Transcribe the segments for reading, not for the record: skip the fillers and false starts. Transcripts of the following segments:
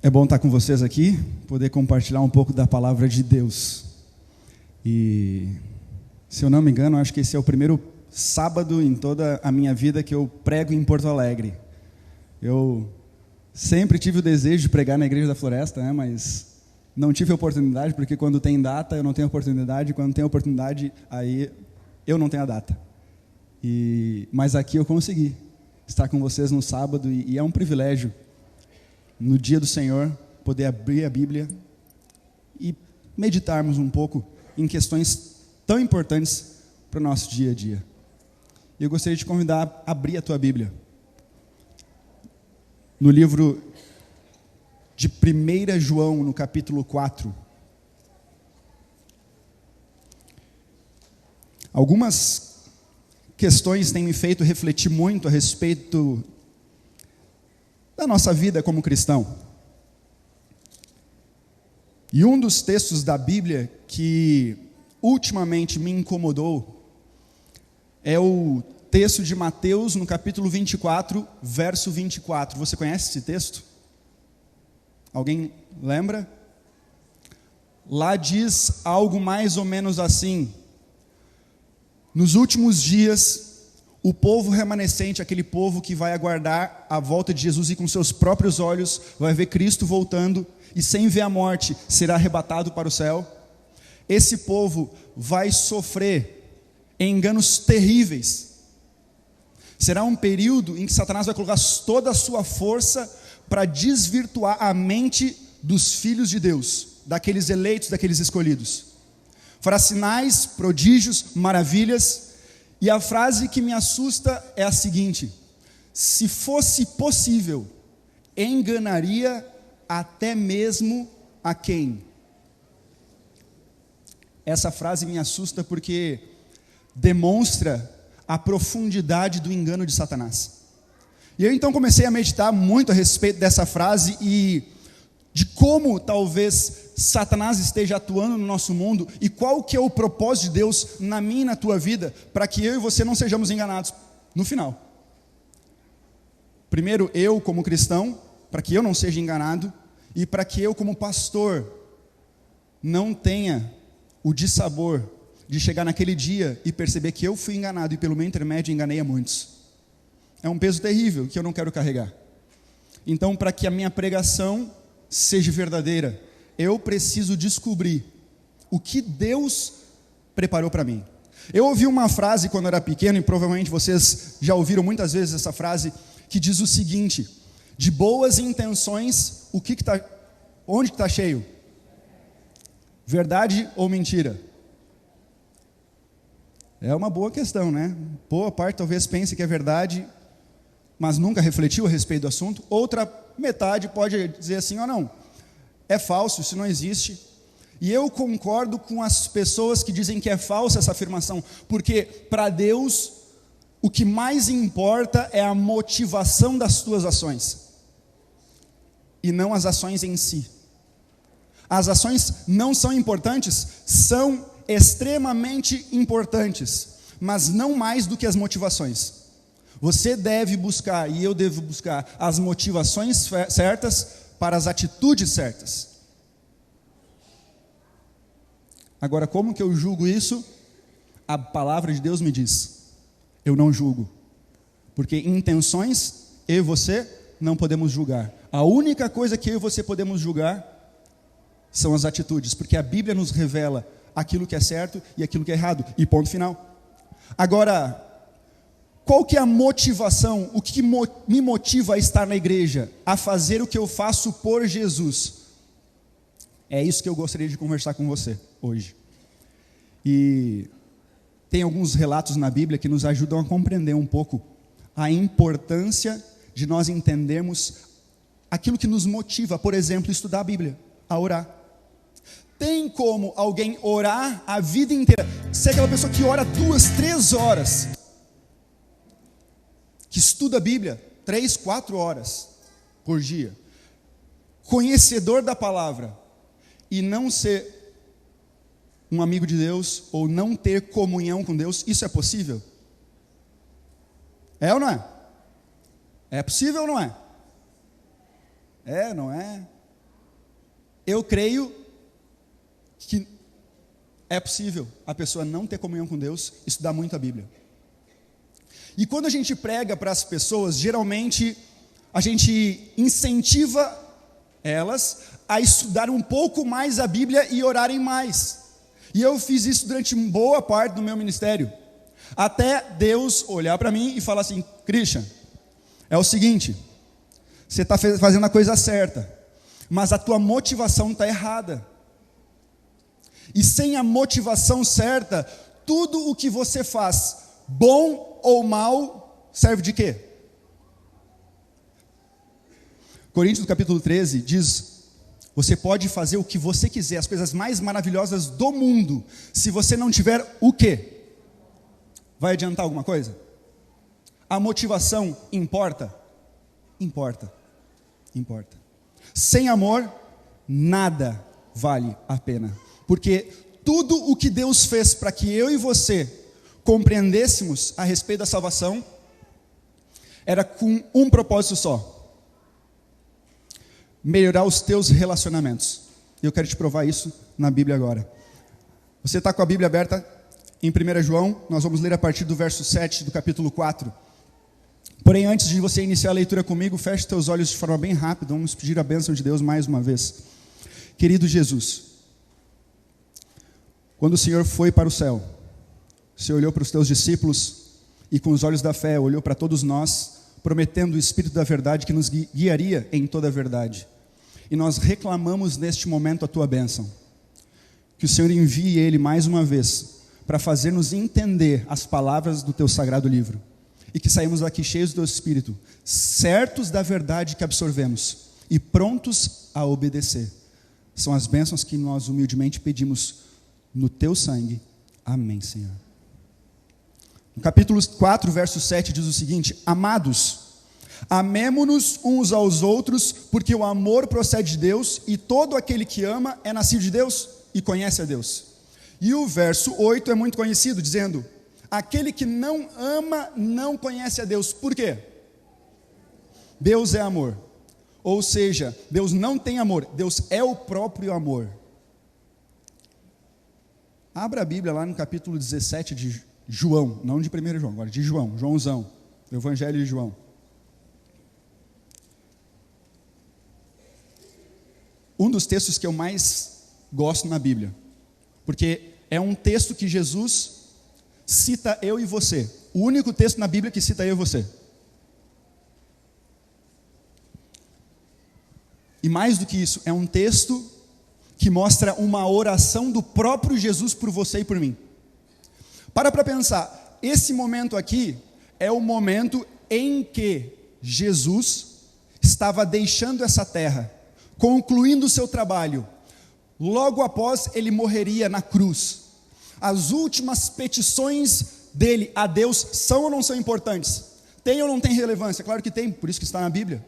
É bom estar com vocês aqui, poder compartilhar um pouco da palavra de Deus. E, se eu não me engano, acho que esse é o primeiro sábado em toda a minha vida que eu prego em Porto Alegre. Eu sempre tive o desejo de pregar na Igreja da Floresta, né, mas não tive a oportunidade, porque quando tem data eu não tenho oportunidade, quando tem oportunidade aí eu não tenho a data. Mas aqui eu consegui estar com vocês no sábado e é um privilégio, no dia do Senhor, poder abrir a Bíblia e meditarmos um pouco em questões tão importantes para o nosso dia a dia. E eu gostaria de te convidar a abrir a tua Bíblia no livro de 1 João, no capítulo 4. Algumas questões têm me feito refletir muito a respeito da nossa vida como cristão. E um dos textos da Bíblia que ultimamente me incomodou é o texto de Mateus, no capítulo 24, verso 24. Você conhece esse texto? Alguém lembra? Lá diz algo mais ou menos assim: nos últimos dias, o povo remanescente, aquele povo que vai aguardar a volta de Jesus e com seus próprios olhos vai ver Cristo voltando e sem ver a morte será arrebatado para o céu. Esse povo vai sofrer enganos terríveis. Será um período em que Satanás vai colocar toda a sua força para desvirtuar a mente dos filhos de Deus, daqueles eleitos, daqueles escolhidos. Fará sinais, prodígios, maravilhas. E a frase que me assusta é a seguinte: se fosse possível, enganaria até mesmo a quem? Essa frase me assusta porque demonstra a profundidade do engano de Satanás. E eu então comecei a meditar muito a respeito dessa frase e de como talvez Satanás esteja atuando no nosso mundo e qual que é o propósito de Deus na minha e na tua vida para que eu e você não sejamos enganados no final. Primeiro, eu como cristão, para que eu não seja enganado, e para que eu como pastor não tenha o dissabor de chegar naquele dia e perceber que eu fui enganado e pelo meu intermédio enganei a muitos. É um peso terrível que eu não quero carregar. Então, para que a minha pregação seja verdadeira, eu preciso descobrir o que Deus preparou para mim. Eu ouvi uma frase quando eu era pequeno, e provavelmente vocês já ouviram muitas vezes essa frase, que diz o seguinte: de boas intenções, onde que está cheio? Verdade ou mentira? É uma boa questão, né? Boa parte talvez pense que é verdade, mas nunca refletiu a respeito do assunto. Outra metade pode dizer assim: ou não, é falso, isso não existe. E eu concordo com as pessoas que dizem que é falsa essa afirmação, porque para Deus o que mais importa é a motivação das tuas ações, e não as ações em si. As ações não são importantes, são extremamente importantes, mas não mais do que as motivações. Você deve buscar, e eu devo buscar, as motivações certas para as atitudes certas. Agora, como que eu julgo isso? A palavra de Deus me diz: eu não julgo, porque intenções eu e você não podemos julgar. A única coisa que eu e você podemos julgar são as atitudes, porque a Bíblia nos revela aquilo que é certo e aquilo que é errado, e ponto final. Agora, qual que é a motivação? O que me motiva a estar na igreja? A fazer o que eu faço por Jesus? É isso que eu gostaria de conversar com você hoje. E tem alguns relatos na Bíblia que nos ajudam a compreender um pouco a importância de nós entendermos aquilo que nos motiva. Por exemplo, estudar a Bíblia, a orar. Tem como alguém orar a vida inteira? Ser aquela pessoa que ora 2, 3 horas, que estuda a Bíblia 3, 4 horas por dia, conhecedor da palavra, e não ser um amigo de Deus, ou não ter comunhão com Deus? Isso é possível? É ou não é? É possível ou não é? É, não é? eu creio que é possível a pessoa não ter comunhão com Deus, estudar muito a Bíblia. E quando a gente prega para as pessoas, geralmente a gente incentiva elas a estudar um pouco mais a Bíblia e orarem mais. E eu fiz isso durante boa parte do meu ministério. Até Deus olhar para mim e falar assim: Christian, é o seguinte, você está fazendo a coisa certa, mas a tua motivação está errada. E sem a motivação certa, tudo o que você faz, bom ou mal, serve de quê? Coríntios capítulo 13 diz: você pode fazer o que você quiser, as coisas mais maravilhosas do mundo, se você não tiver o quê? Vai adiantar alguma coisa? A motivação importa? Importa. Importa. Sem amor, nada vale a pena. Porque tudo o que Deus fez para que eu e você compreendêssemos a respeito da salvação, era com um propósito só: melhorar os teus relacionamentos. E eu quero te provar isso na Bíblia agora. Você está com a Bíblia aberta em 1 João, nós vamos ler a partir do verso 7 do capítulo 4. Porém, antes de você iniciar a leitura comigo, feche teus olhos de forma bem rápida, vamos pedir a bênção de Deus mais uma vez. Querido Jesus, quando o Senhor foi para o céu, o Senhor olhou para os teus discípulos e com os olhos da fé olhou para todos nós, prometendo o Espírito da verdade que nos guiaria em toda a verdade. E nós reclamamos neste momento a tua bênção. Que o Senhor envie Ele mais uma vez para fazer-nos entender as palavras do teu sagrado livro. E que saímos daqui cheios do teu Espírito, certos da verdade que absorvemos e prontos a obedecer. São as bênçãos que nós humildemente pedimos no teu sangue. Amém, Senhor. No capítulo 4, verso 7 diz o seguinte: amados, amemo-nos uns aos outros, porque o amor procede de Deus, e todo aquele que ama é nascido de Deus e conhece a Deus. E o verso 8 é muito conhecido, dizendo: aquele que não ama não conhece a Deus. Por quê? Deus é amor. Ou seja, Deus não tem amor, Deus é o próprio amor. Abra a Bíblia lá no capítulo 17 de João, não de 1 João, agora de João, Joãozão, o Evangelho de João. Um dos textos que eu mais gosto na Bíblia, porque é um texto que Jesus cita eu e você. O único texto na Bíblia que cita eu e você. E mais do que isso, é um texto que mostra uma oração do próprio Jesus por você e por mim. Para pensar, esse momento aqui é o momento em que Jesus estava deixando essa terra, concluindo o seu trabalho. Logo após ele morreria na cruz. As últimas petições dele a Deus são ou não são importantes? Tem ou não tem relevância? Claro que tem, por isso que está na Bíblia.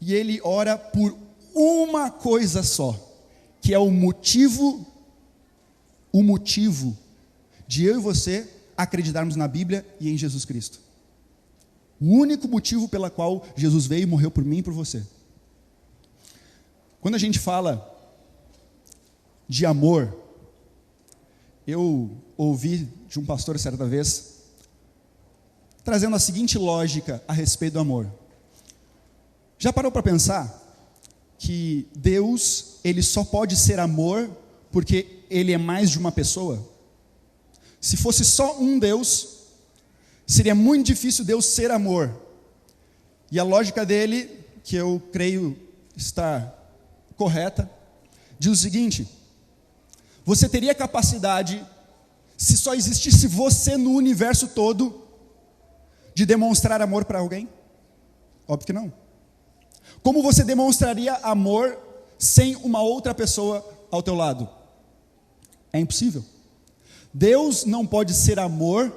E ele ora por uma coisa só, que é o motivo de eu e você acreditarmos na Bíblia e em Jesus Cristo. O único motivo pela qual Jesus veio e morreu por mim e por você. Quando a gente fala de amor, eu ouvi de um pastor certa vez, trazendo a seguinte lógica a respeito do amor. Já parou para pensar que Deus, ele só pode ser amor porque ele é mais de uma pessoa? Se fosse só um Deus, seria muito difícil Deus ser amor. E a lógica dele, que eu creio estar correta, diz o seguinte: você teria capacidade, se só existisse você no universo todo, de demonstrar amor para alguém? Óbvio que não. Como você demonstraria amor sem uma outra pessoa ao teu lado? É impossível. Deus não pode ser amor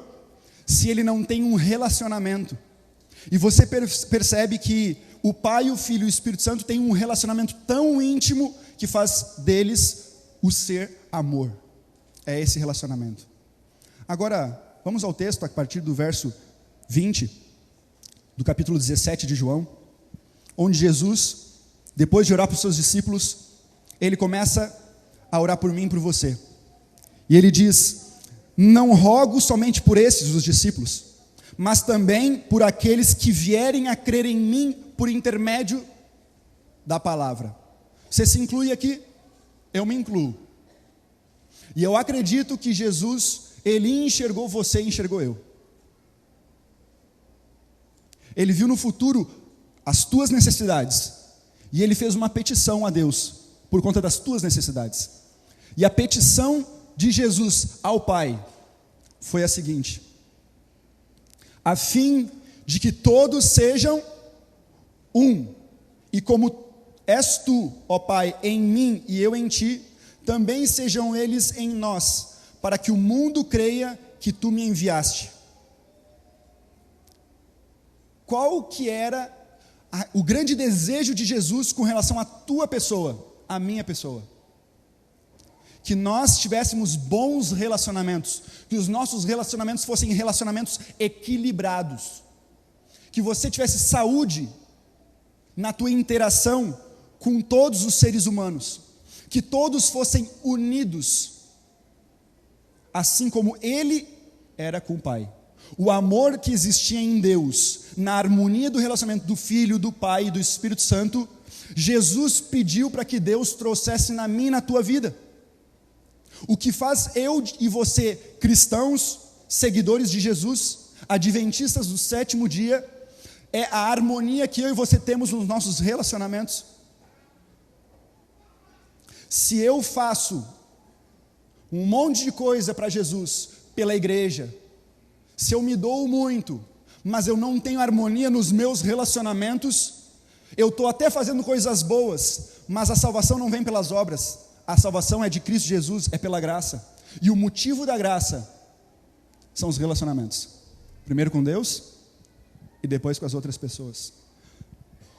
se ele não tem um relacionamento. E você percebe que o Pai, o Filho e o Espírito Santo têm um relacionamento tão íntimo que faz deles o ser amor. É esse relacionamento. Agora, vamos ao texto a partir do verso 20, do capítulo 17 de João, onde Jesus, depois de orar para os seus discípulos, ele começa a orar por mim e por você. E ele diz: não rogo somente por esses, os discípulos, mas também por aqueles que vierem a crer em mim por intermédio da palavra. Você se inclui aqui? Eu me incluo. E eu acredito que Jesus, ele enxergou você e enxergou eu. Ele viu no futuro as tuas necessidades. E ele fez uma petição a Deus por conta das tuas necessidades. E a petição de Jesus ao Pai foi a seguinte: a fim de que todos sejam um, e como és tu, ó Pai, em mim e eu em ti, também sejam eles em nós, para que o mundo creia que tu me enviaste. Qual que era o grande desejo de Jesus com relação à tua pessoa, à minha pessoa? Que nós tivéssemos bons relacionamentos, que os nossos relacionamentos fossem relacionamentos equilibrados, que você tivesse saúde na tua interação com todos os seres humanos, que todos fossem unidos, assim como Ele era com o Pai. O amor que existia em Deus, na harmonia do relacionamento do Filho, do Pai e do Espírito Santo, Jesus pediu para que Deus trouxesse na minha e na tua vida. O que faz eu e você, cristãos, seguidores de Jesus, adventistas do sétimo dia, é a harmonia que eu e você temos nos nossos relacionamentos. Se eu faço um monte de coisa para Jesus, pela igreja, se eu me dou muito, mas eu não tenho harmonia nos meus relacionamentos, eu estou até fazendo coisas boas, mas a salvação não vem pelas obras, a salvação é de Cristo Jesus, é pela graça, e o motivo da graça são os relacionamentos, primeiro com Deus, e depois com as outras pessoas.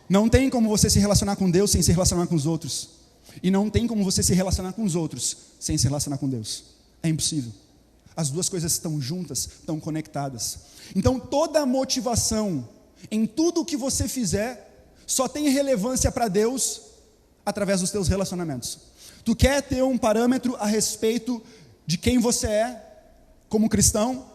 Não tem como você se relacionar com Deus sem se relacionar com os outros, e não tem como você se relacionar com os outros sem se relacionar com Deus, é impossível. As duas coisas estão juntas, estão conectadas. Então toda a motivação em tudo o que você fizer só tem relevância para Deus através dos teus relacionamentos. Tu quer ter um parâmetro a respeito de quem você é como cristão?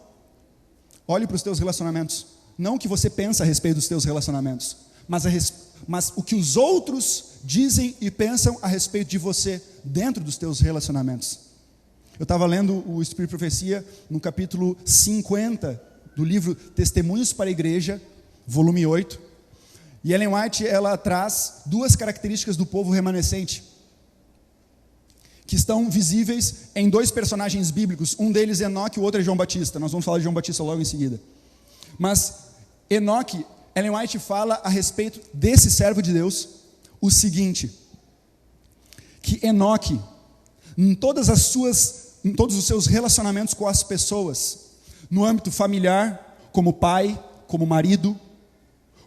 Olhe para os teus relacionamentos. Não o que você pensa a respeito dos teus relacionamentos, mas o que os outros dizem e pensam a respeito de você dentro dos teus relacionamentos. Eu estava lendo o Espírito de Profecia no capítulo 50 do livro Testemunhos para a Igreja, volume 8. E Ellen White, ela traz duas características do povo remanescente, que estão visíveis em dois personagens bíblicos. Um deles é Enoque, o outro é João Batista. Nós vamos falar de João Batista logo em seguida. Mas Enoque, Ellen White fala a respeito desse servo de Deus o seguinte: que Enoque, em todos os seus relacionamentos com as pessoas, no âmbito familiar, como pai, como marido,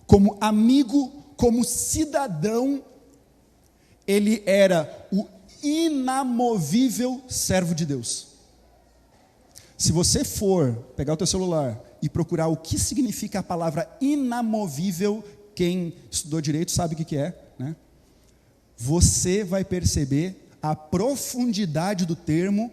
como amigo, como cidadão, ele era o inamovível servo de Deus. Se você for pegar o teu celular e procurar o que significa a palavra inamovível, quem estudou direito sabe o que é, né? Você vai perceber a profundidade do termo,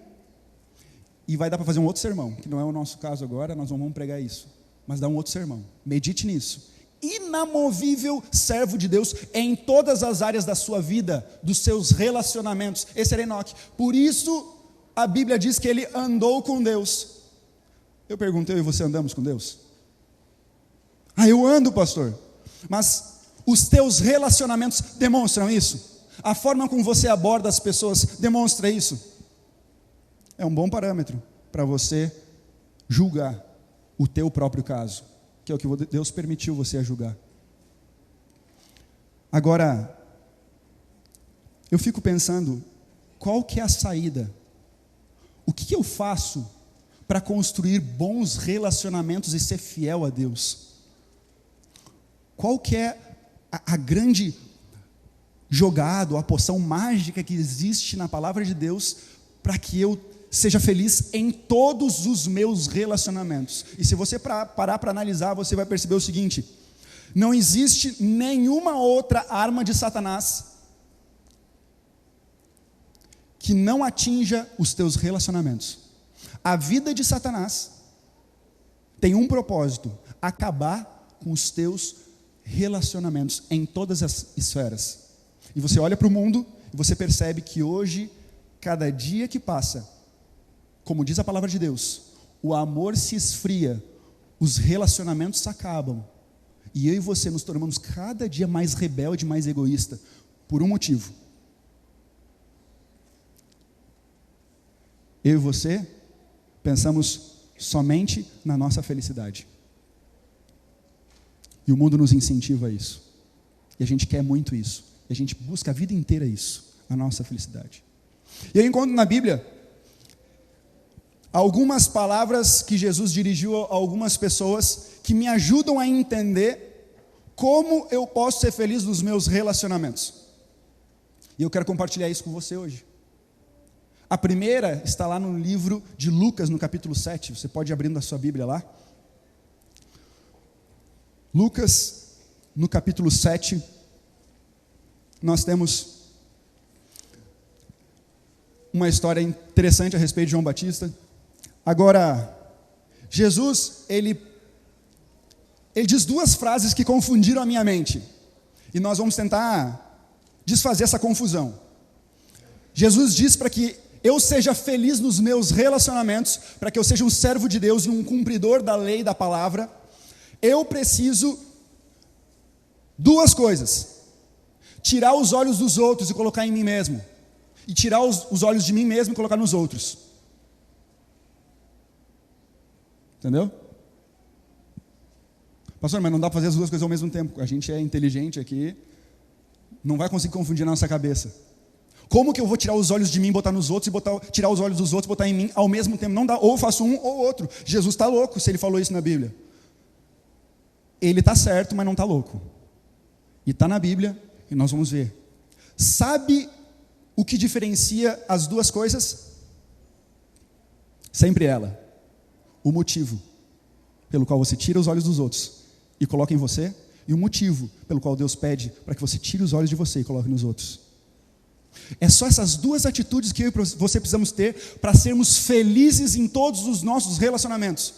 e vai dar para fazer um outro sermão, que não é o nosso caso agora, nós não vamos pregar isso, mas dá um outro sermão, medite nisso. Inamovível servo de Deus em todas as áreas da sua vida, dos seus relacionamentos. Esse era Enoque. Por isso a Bíblia diz que ele andou com Deus. Eu pergunto, eu e você andamos com Deus? Eu ando, pastor. Mas os teus relacionamentos demonstram isso? A forma como você aborda as pessoas demonstra isso? É um bom parâmetro para você julgar o teu próprio caso, que é o que Deus permitiu você a julgar. Agora, eu fico pensando, qual que é a saída? O que eu faço para construir bons relacionamentos e ser fiel a Deus? Qual que é a grande jogada, a poção mágica que existe na palavra de Deus para que eu seja feliz em todos os meus relacionamentos? E se você parar para analisar, você vai perceber o seguinte: não existe nenhuma outra arma de Satanás que não atinja os teus relacionamentos. A vida de Satanás tem um propósito: acabar com os teus relacionamentos em todas as esferas. E você olha para o mundo e você percebe que hoje, cada dia que passa, como diz a palavra de Deus, o amor se esfria, os relacionamentos se acabam, e eu e você nos tornamos cada dia mais rebelde, mais egoísta, por um motivo. Eu e você pensamos somente na nossa felicidade. E o mundo nos incentiva a isso. E a gente quer muito isso. E a gente busca a vida inteira isso, a nossa felicidade. E eu encontro na Bíblia algumas palavras que Jesus dirigiu a algumas pessoas que me ajudam a entender como eu posso ser feliz nos meus relacionamentos. E eu quero compartilhar isso com você hoje. A primeira está lá no livro de Lucas, no capítulo 7. Você pode ir abrindo a sua Bíblia lá. Lucas, no capítulo 7, nós temos uma história interessante a respeito de João Batista. Agora, Jesus, ele diz duas frases que confundiram a minha mente. E nós vamos tentar desfazer essa confusão. Jesus diz para que eu seja feliz nos meus relacionamentos, para que eu seja um servo de Deus e um cumpridor da lei e da palavra, eu preciso duas coisas: tirar os olhos dos outros e colocar em mim mesmo, e tirar os olhos de mim mesmo e colocar nos outros. Entendeu? Pastor, mas não dá para fazer as duas coisas ao mesmo tempo. A gente é inteligente aqui, não vai conseguir confundir na nossa cabeça. Como que eu vou tirar os olhos de mim e botar nos outros, e tirar os olhos dos outros e botar em mim ao mesmo tempo? Não dá, ou eu faço um ou outro. Jesus está louco se ele falou isso na Bíblia. Ele está certo, mas não está louco. E está na Bíblia, e nós vamos ver. Sabe o que diferencia as duas coisas? Sempre ela. O motivo pelo qual você tira os olhos dos outros e coloca em você, e o motivo pelo qual Deus pede para que você tire os olhos de você e coloque nos outros. É só essas duas atitudes que eu e você precisamos ter para sermos felizes em todos os nossos relacionamentos.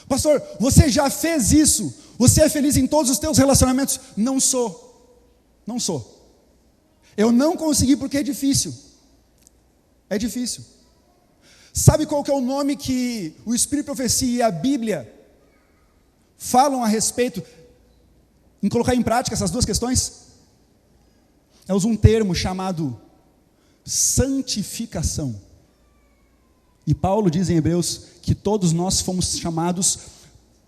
Pastor, você já fez isso? Você é feliz em todos os teus relacionamentos? Não sou. Não sou. Eu não consegui porque é difícil. É difícil. Sabe qual que é o nome que o Espírito de Profecia e a Bíblia falam a respeito em colocar em prática essas duas questões? É um termo chamado santificação. E Paulo diz em Hebreus que todos nós fomos chamados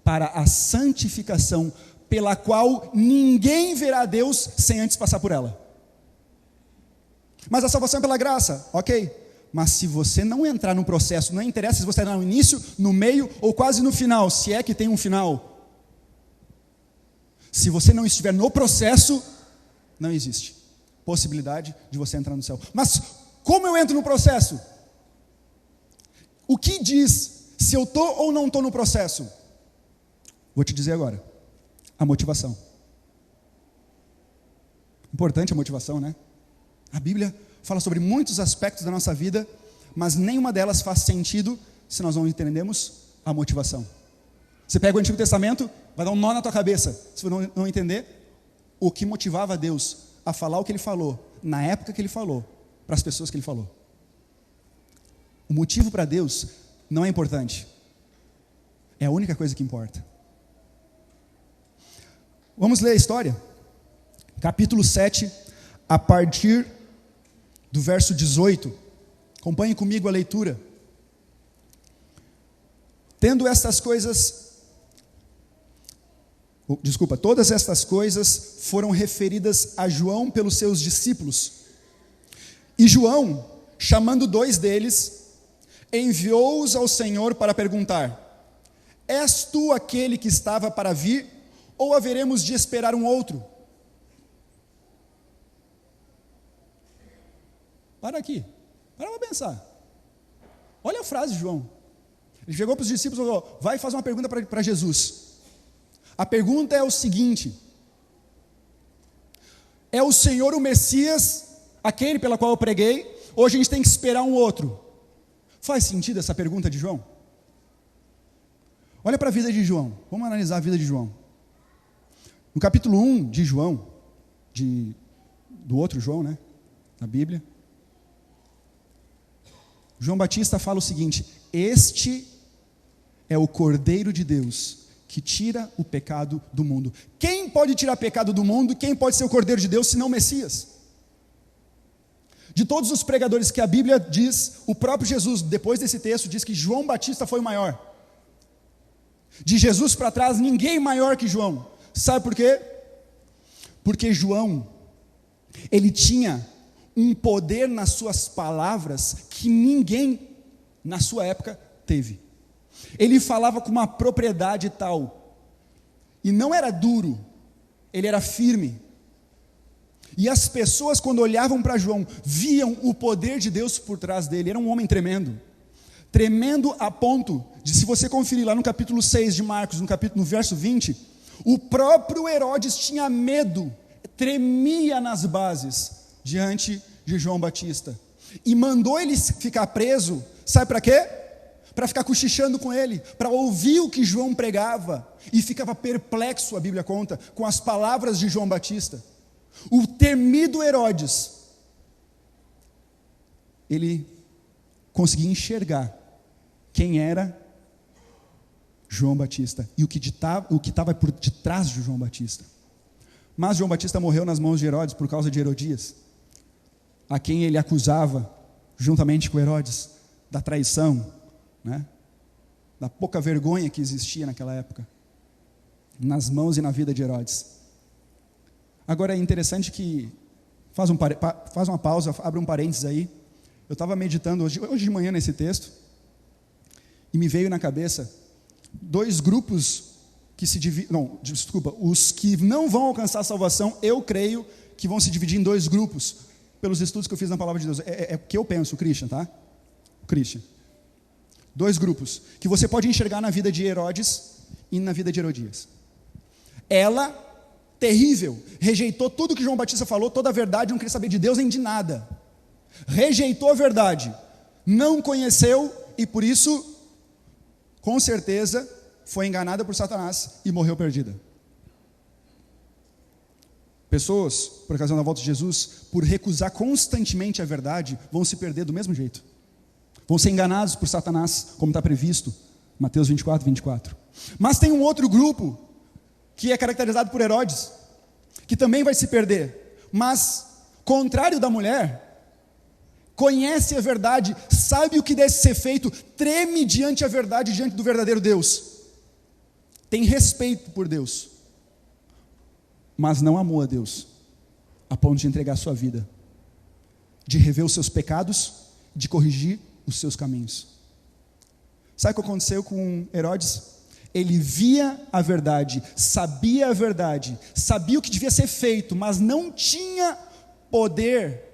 para a santificação, pela qual ninguém verá Deus sem antes passar por ela. Mas a salvação é pela graça, ok? Mas se você não entrar no processo, não interessa se você está no início, no meio ou quase no final, se é que tem um final. Se você não estiver no processo, não existe possibilidade de você entrar no céu. Mas como eu entro no processo? O que diz se eu estou ou não estou no processo? Vou te dizer agora. A motivação. Importante a motivação, né? A Bíblia fala sobre muitos aspectos da nossa vida, mas nenhuma delas faz sentido se nós não entendemos a motivação. Você pega o Antigo Testamento, vai dar um nó na tua cabeça, se você não entender o que motivava Deus a falar o que Ele falou, na época que Ele falou, para as pessoas que Ele falou. O motivo para Deus não é importante, é a única coisa que importa. Vamos ler a história, capítulo 7, a partir do verso 18, acompanhe comigo a leitura. Todas estas coisas foram referidas a João pelos seus discípulos. E João, chamando 2 deles, enviou-os ao Senhor para perguntar: És tu aquele que estava para vir, ou haveremos de esperar um outro? Para aqui, para pensar. Olha a frase de João. Ele chegou para os discípulos e falou: vai fazer uma pergunta para Jesus. A pergunta é o seguinte: é o Senhor o Messias aquele pela qual eu preguei, ou a gente tem que esperar um outro? Faz sentido essa pergunta de João? Olha para a vida de João, vamos analisar a vida de João. No capítulo 1 de João, do outro João, né, na Bíblia, João Batista fala o seguinte: este é o Cordeiro de Deus que tira o pecado do mundo. Quem pode tirar o pecado do mundo? Quem pode ser o Cordeiro de Deus senão o Messias? De todos os pregadores que a Bíblia diz, o próprio Jesus, depois desse texto, diz que João Batista foi o maior. De Jesus para trás, ninguém maior que João. Sabe por quê? Porque João, ele tinha um poder nas suas palavras que ninguém na sua época teve. Ele falava com uma propriedade tal, e não era duro, ele era firme. E as pessoas, quando olhavam para João, viam o poder de Deus por trás dele. Era um homem tremendo. Tremendo a ponto de, se você conferir lá no capítulo 6 de Marcos, no verso 20, o próprio Herodes tinha medo, tremia nas bases diante de João Batista. E mandou ele ficar preso, sabe para quê? Para ficar cochichando com ele, para ouvir o que João pregava. E ficava perplexo, a Bíblia conta, com as palavras de João Batista. O temido Herodes, ele conseguia enxergar quem era João Batista e o que estava por detrás de João Batista. Mas João Batista morreu nas mãos de Herodes por causa de Herodias, a quem ele acusava, juntamente com Herodes, da traição, né? Da pouca vergonha que existia naquela época, nas mãos e na vida de Herodes. Agora é interessante que, faz uma pausa, abre um parênteses aí. Eu estava meditando hoje de manhã nesse texto, e me veio na cabeça dois grupos que se dividem, os que não vão alcançar a salvação, eu creio que vão se dividir em dois grupos, pelos estudos que eu fiz na Palavra de Deus. É o que eu penso, o Christian, tá? O Christian. Dois grupos, que você pode enxergar na vida de Herodes e na vida de Herodias. Ela, terrível, rejeitou tudo que João Batista falou, toda a verdade, não queria saber de Deus nem de nada. Rejeitou a verdade, não conheceu e por isso, com certeza, foi enganada por Satanás e morreu perdida. Pessoas, por ocasião da volta de Jesus, por recusar constantemente a verdade, vão se perder do mesmo jeito. Vão ser enganados por Satanás, como está previsto, Mateus 24, 24. Mas tem um outro grupo, que é caracterizado por Herodes, que também vai se perder, mas, contrário da mulher, conhece a verdade, sabe o que deve ser feito, treme diante a verdade, diante do verdadeiro Deus, tem respeito por Deus, mas não amou a Deus, a ponto de entregar a sua vida, de rever os seus pecados, de corrigir os seus caminhos. Sabe o que aconteceu com Herodes? Ele via a verdade, sabia o que devia ser feito, mas não tinha poder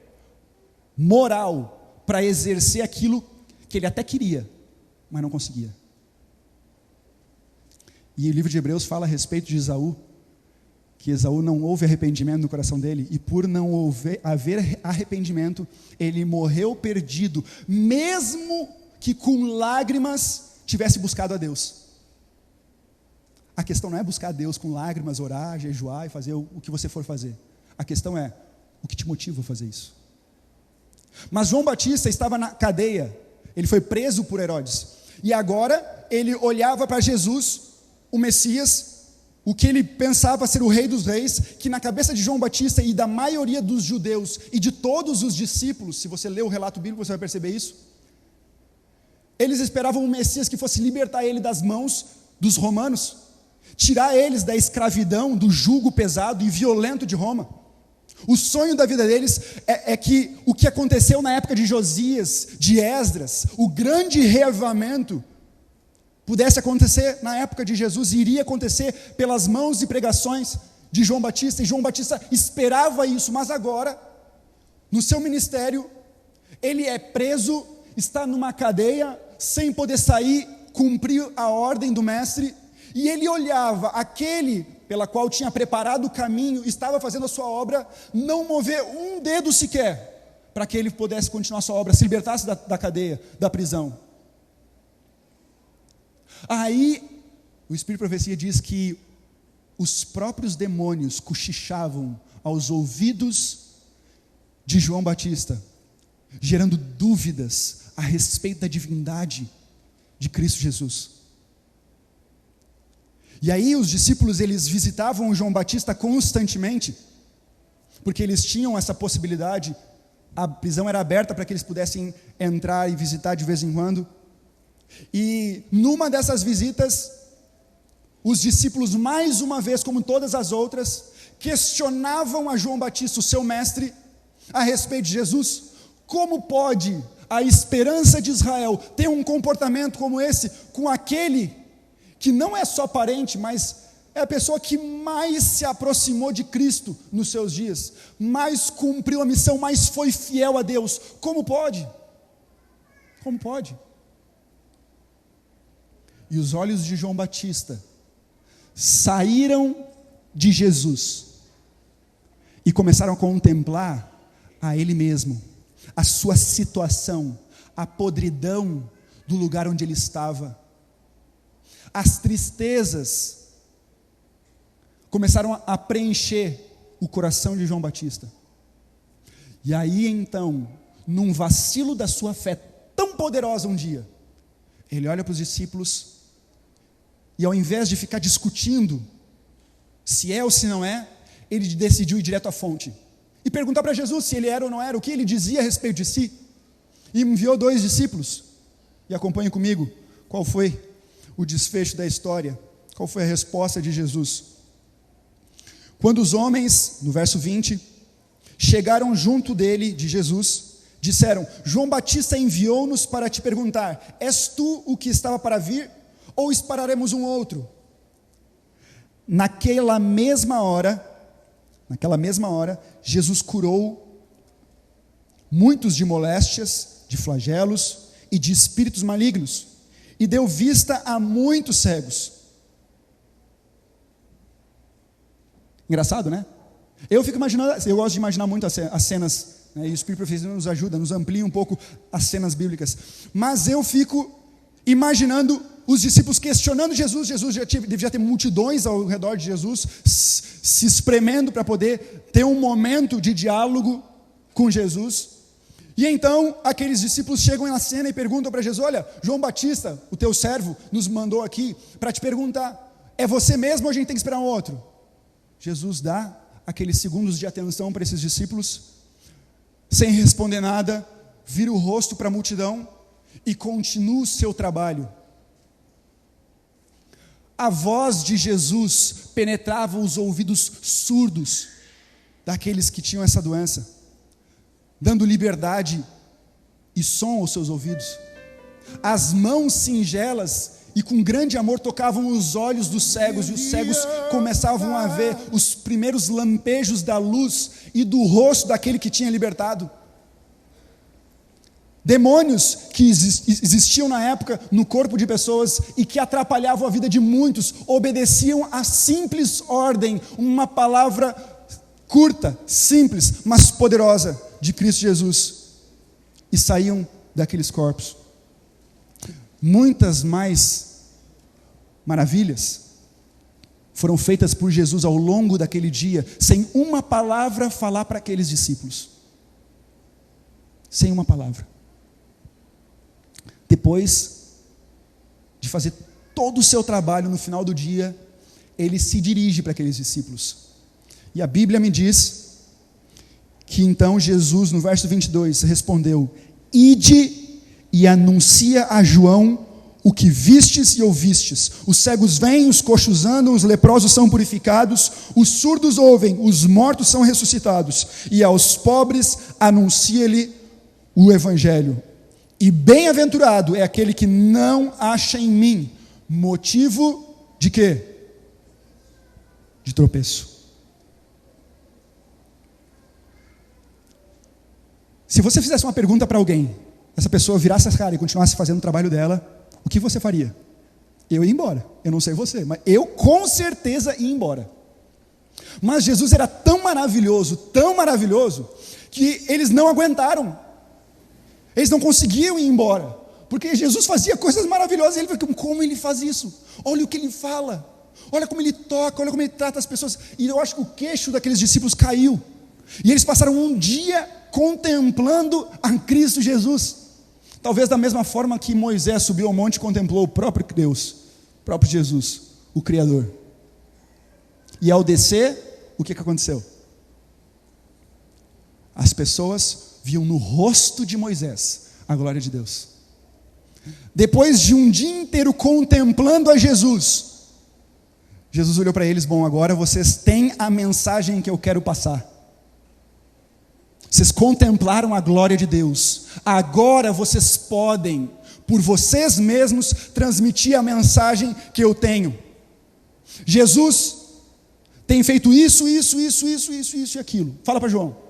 moral para exercer aquilo que ele até queria, mas não conseguia. E o livro de Hebreus fala a respeito de Esaú, que Esaú não houve arrependimento no coração dele, e por não haver arrependimento, ele morreu perdido, mesmo que com lágrimas tivesse buscado a Deus. A questão não é buscar a Deus com lágrimas, orar, jejuar e fazer o que você for fazer. A questão é, o que te motiva a fazer isso? Mas João Batista estava na cadeia, ele foi preso por Herodes, e agora ele olhava para Jesus, o Messias, o que ele pensava ser o rei dos reis, que na cabeça de João Batista e da maioria dos judeus e de todos os discípulos, se você ler o relato bíblico você vai perceber isso, eles esperavam um Messias que fosse libertar ele das mãos dos romanos, tirar eles da escravidão, do jugo pesado e violento de Roma. O sonho da vida deles é que o que aconteceu na época de Josias, de Esdras, o grande reavivamento, pudesse acontecer na época de Jesus, e iria acontecer pelas mãos e pregações de João Batista, e João Batista esperava isso, mas agora, no seu ministério, ele é preso, está numa cadeia, sem poder sair, cumprir a ordem do mestre, e ele olhava aquele pela qual tinha preparado o caminho, estava fazendo a sua obra, não mover um dedo sequer, para que ele pudesse continuar sua obra, se libertasse da cadeia, da prisão. Aí, o Espírito de Profecia diz que os próprios demônios cochichavam aos ouvidos de João Batista, gerando dúvidas a respeito da divindade de Cristo Jesus. E aí os discípulos, eles visitavam João Batista constantemente, porque eles tinham essa possibilidade, a prisão era aberta para que eles pudessem entrar e visitar de vez em quando. E numa dessas visitas, os discípulos, mais uma vez, como todas as outras, questionavam a João Batista, o seu mestre, a respeito de Jesus. Como pode a esperança de Israel ter um comportamento como esse com aquele que não é só parente, mas é a pessoa que mais se aproximou de Cristo nos seus dias, mais cumpriu a missão, mais foi fiel a Deus? Como pode? Como pode? E os olhos de João Batista saíram de Jesus e começaram a contemplar a ele mesmo, a sua situação, a podridão do lugar onde ele estava. As tristezas começaram a preencher o coração de João Batista. E aí então, num vacilo da sua fé tão poderosa um dia, ele olha para os discípulos e, ao invés de ficar discutindo se é ou se não é, ele decidiu ir direto à fonte e perguntar para Jesus se ele era ou não era, o que ele dizia a respeito de si. E enviou 2 discípulos. E acompanhe comigo qual foi o desfecho da história, qual foi a resposta de Jesus. Quando os homens, no verso 20, chegaram junto dele, de Jesus, disseram: João Batista enviou-nos para te perguntar: és tu o que estava para vir, ou esperaremos um outro? Naquela mesma hora, Jesus curou muitos de moléstias, de flagelos e de espíritos malignos, e deu vista a muitos cegos. Engraçado, né? Eu fico imaginando, eu gosto de imaginar muito as cenas, né, e o Espírito de Profecia nos ajuda, nos amplia um pouco as cenas bíblicas, mas eu fico imaginando os discípulos questionando Jesus. Jesus devia ter multidões ao redor de Jesus, se espremendo para poder ter um momento de diálogo com Jesus. E então aqueles discípulos chegam na cena e perguntam para Jesus: olha, João Batista, o teu servo, nos mandou aqui para te perguntar: é você mesmo ou a gente tem que esperar um outro? Jesus dá aqueles segundos de atenção para esses discípulos, sem responder nada, vira o rosto para a multidão e continua o seu trabalho. A voz de Jesus penetrava os ouvidos surdos daqueles que tinham essa doença, dando liberdade e som aos seus ouvidos. As mãos singelas e com grande amor tocavam os olhos dos cegos, e os cegos começavam a ver os primeiros lampejos da luz e do rosto daquele que tinha libertado. Demônios que existiam na época no corpo de pessoas e que atrapalhavam a vida de muitos, obedeciam a simples ordem, uma palavra curta, simples, mas poderosa de Cristo Jesus, e saíam daqueles corpos. Muitas mais maravilhas foram feitas por Jesus ao longo daquele dia, sem uma palavra falar para aqueles discípulos. Sem uma palavra. Depois de fazer todo o seu trabalho, no final do dia, ele se dirige para aqueles discípulos. E a Bíblia me diz que então Jesus, no verso 22, respondeu: ide e anuncia a João o que vistes e ouvistes. Os cegos vêm, os coxos andam, os leprosos são purificados, os surdos ouvem, os mortos são ressuscitados, e aos pobres anuncia-lhe o Evangelho. E bem-aventurado é aquele que não acha em mim motivo de quê? De tropeço. Se você fizesse uma pergunta para alguém, essa pessoa virasse a cara e continuasse fazendo o trabalho dela, o que você faria? Eu ia embora. Eu não sei você, mas eu com certeza ia embora. Mas Jesus era tão maravilhoso, que eles não aguentaram. Eles não conseguiam ir embora, porque Jesus fazia coisas maravilhosas. E ele falou: como ele faz isso? Olha o que ele fala, olha como ele toca, olha como ele trata as pessoas. E eu acho que o queixo daqueles discípulos caiu. E eles passaram um dia contemplando a Cristo Jesus. Talvez da mesma forma que Moisés subiu ao monte e contemplou o próprio Deus, o próprio Jesus, o Criador. E ao descer, o que aconteceu? As pessoas viam no rosto de Moisés a glória de Deus. Depois de um dia inteiro contemplando a Jesus, Jesus olhou para eles: bom, agora vocês têm a mensagem que eu quero passar. Vocês contemplaram a glória de Deus, agora vocês podem, por vocês mesmos, transmitir a mensagem que eu tenho. Jesus tem feito isso e aquilo. Fala para João.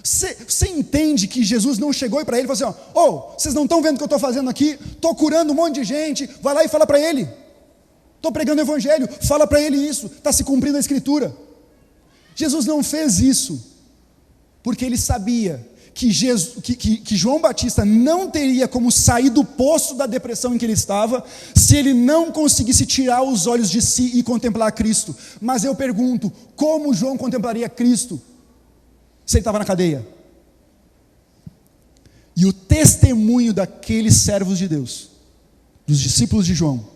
Você entende que Jesus não chegou para ele e falou assim: vocês não estão vendo o que eu estou fazendo aqui? Estou curando um monte de gente, vai lá e fala para ele. Estou pregando o evangelho, fala para ele isso, está se cumprindo a escritura. Jesus não fez isso, porque ele sabia que João Batista não teria como sair do poço da depressão em que ele estava, se ele não conseguisse tirar os olhos de si e contemplar Cristo. Mas eu pergunto, como João contemplaria Cristo, se ele estava na cadeia? E o testemunho daqueles servos de Deus, dos discípulos de João,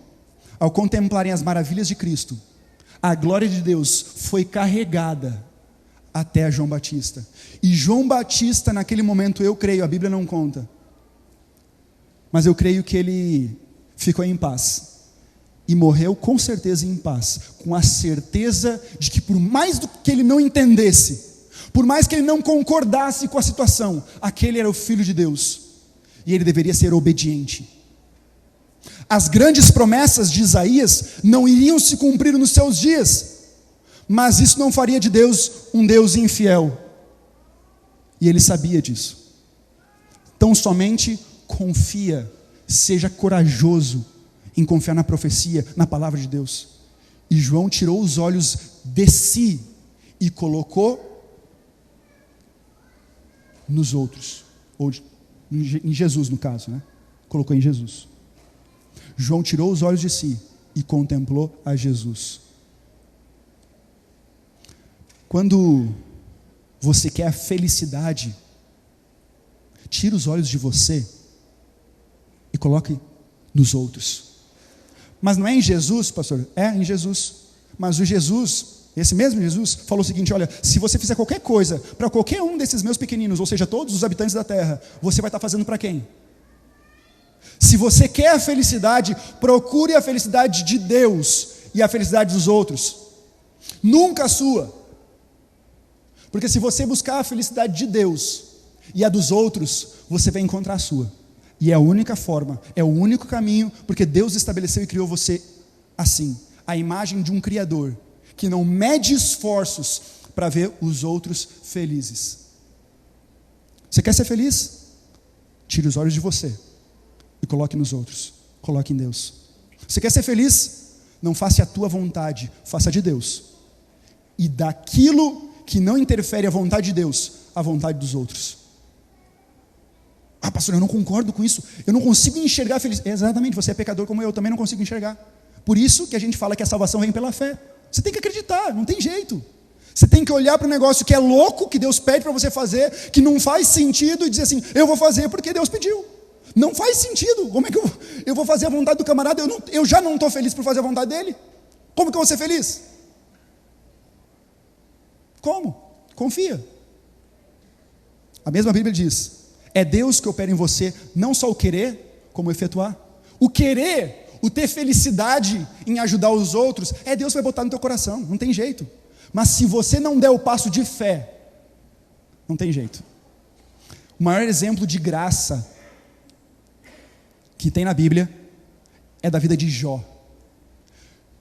ao contemplarem as maravilhas de Cristo, a glória de Deus foi carregada até a João Batista. E João Batista, naquele momento, eu creio, a Bíblia não conta, mas eu creio que ele ficou em paz, e morreu com certeza em paz, com a certeza de que por mais do que ele não entendesse, por mais que ele não concordasse com a situação, aquele era o Filho de Deus, e ele deveria ser obediente. As grandes promessas de Isaías não iriam se cumprir nos seus dias, mas isso não faria de Deus um Deus infiel, e ele sabia disso. Então somente confia, seja corajoso em confiar na profecia, na palavra de Deus. E João tirou os olhos de si e colocou nos outros, ou em Jesus no caso, né? Colocou em Jesus. João tirou os olhos de si e contemplou a Jesus. Quando você quer a felicidade, tira os olhos de você e coloque nos outros. Mas não é em Jesus, pastor? É em Jesus. Mas o Jesus, esse mesmo Jesus, falou o seguinte: olha, se você fizer qualquer coisa para qualquer um desses meus pequeninos, ou seja, todos os habitantes da terra, você vai estar fazendo para quem? Se você quer a felicidade, procure a felicidade de Deus e a felicidade dos outros, nunca a sua. Porque se você buscar a felicidade de Deus e a dos outros, você vai encontrar a sua. E é a única forma, é o único caminho, porque Deus estabeleceu e criou você assim, a imagem de um Criador, que não mede esforços para ver os outros felizes. Você quer ser feliz? Tire os olhos de você e coloque nos outros, coloque em Deus. Você quer ser feliz? Não faça a tua vontade, faça a de Deus. E daquilo que não interfere a vontade de Deus, a vontade dos outros. Ah, pastor, eu não concordo com isso, eu não consigo enxergar a felicidade. Exatamente, você é pecador como eu também não consigo enxergar. Por isso que a gente fala que a salvação vem pela fé. Você tem que acreditar, não tem jeito. Você tem que olhar para um negócio que é louco, que Deus pede para você fazer, que não faz sentido, e dizer assim: eu vou fazer porque Deus pediu. Não faz sentido. Como é que eu vou fazer a vontade do camarada? Eu já não estou feliz por fazer a vontade dele. Como que eu vou ser feliz? Como? Confia. A mesma Bíblia diz: é Deus que opera em você, não só o querer, como o efetuar. O querer, o ter felicidade em ajudar os outros, é Deus que vai botar no teu coração, não tem jeito. Mas se você não der o passo de fé, não tem jeito. O maior exemplo de graça que tem na Bíblia é da vida de Jó.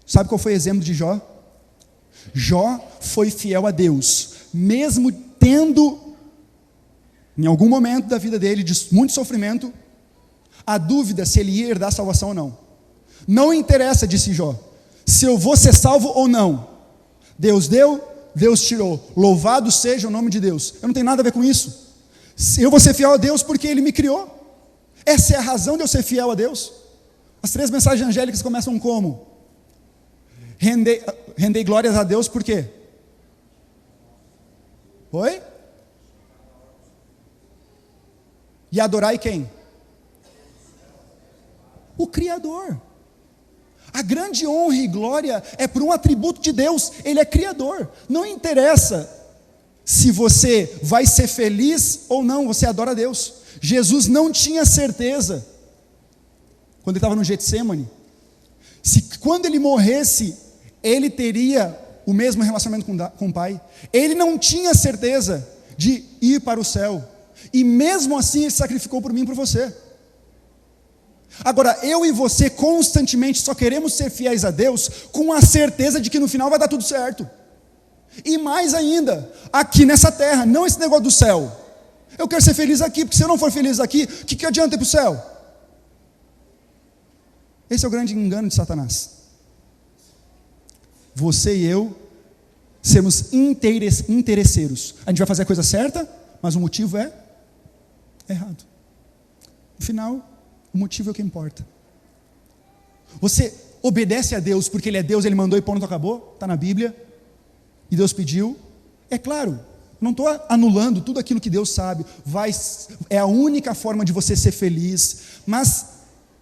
Sabe qual foi o exemplo de Jó? Jó foi fiel a Deus, mesmo tendo, em algum momento da vida dele, de muito sofrimento, a dúvida se ele ia herdar a salvação ou não. Não interessa, disse Jó, se eu vou ser salvo ou não. Deus deu, Deus tirou. Louvado seja o nome de Deus. Eu não tenho nada a ver com isso. Eu vou ser fiel a Deus porque Ele me criou. Essa é a razão de eu ser fiel a Deus. As 3 mensagens angélicas começam como? Rendei glórias a Deus por quê? Oi? E adorai quem? O Criador. A grande honra e glória é por um atributo de Deus. Ele é Criador. Não interessa se você vai ser feliz ou não, você adora a Deus. Jesus não tinha certeza, quando ele estava no Getsêmani, se quando ele morresse, ele teria o mesmo relacionamento com o Pai. Ele não tinha certeza de ir para o céu. E mesmo assim ele sacrificou por mim e por você. Agora, eu e você constantemente só queremos ser fiéis a Deus com a certeza de que no final vai dar tudo certo. E mais ainda, aqui nessa terra, não esse negócio do céu. Eu quero ser feliz aqui, porque se eu não for feliz aqui, o que adianta ir para o céu? Esse é o grande engano de Satanás. Você e eu sermos interesseiros. A gente vai fazer a coisa certa, mas o motivo é errado. No final, o motivo é o que importa. Você obedece a Deus porque Ele é Deus, Ele mandou e ponto, acabou, está na Bíblia, e Deus pediu. É claro, não estou anulando tudo aquilo que Deus sabe, é a única forma de você ser feliz, mas